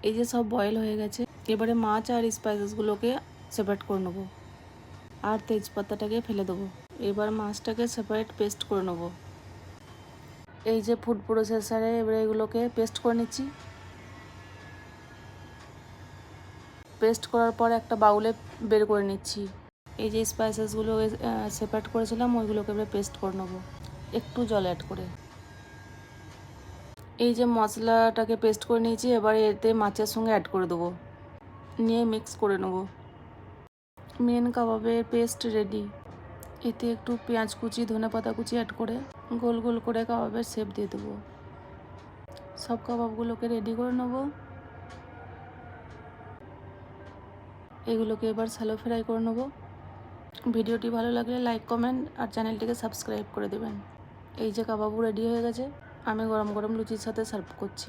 এই যে সব বয়েল হয়ে গেছে, এবারে মাছ আর স্পাইসেসগুলোকে সেপারেট করে নেবো আর তেজপাতাটাকে ফেলে দেবো। এবার মাছটাকে সেপারেট পেস্ট করে নেবো। এই যে ফুড প্রসেসারে এবারে এগুলোকে পেস্ট করে নিচ্ছি। পেস্ট করার পর একটা বাউলে বের করে নিচ্ছি। এই যে স্পাইসেসগুলো সেপারেট করেছিলাম ওইগুলোকে এবারে পেস্ট করে নেবো একটু জল অ্যাড করে। এই যে মশলাটাকে পেস্ট করে নিয়েছি, এবার এতে মাছের সঙ্গে অ্যাড করে দেবো, নিয়ে মিক্স করে নেবো। মেন কাবাবের পেস্ট রেডি। এতে একটু পেঁয়াজ কুচি, ধনেপাতা কুচি অ্যাড করে গোল গোল করে কাবাবের শেপ দিয়ে দেবো। সব কাবাবগুলোকে রেডি করে নেবো। এগুলোকে এবার শ্যালো ফ্রাই করে নেবো। ভিডিওটি ভালো লাগলে লাইক, কমেন্ট আর চ্যানেলটিকে সাবস্ক্রাইব করে দেবেন। এই যে কাবাবও রেডি হয়ে গেছে, আমি গরম গরম লুচির সাথে সার্ভ করছি।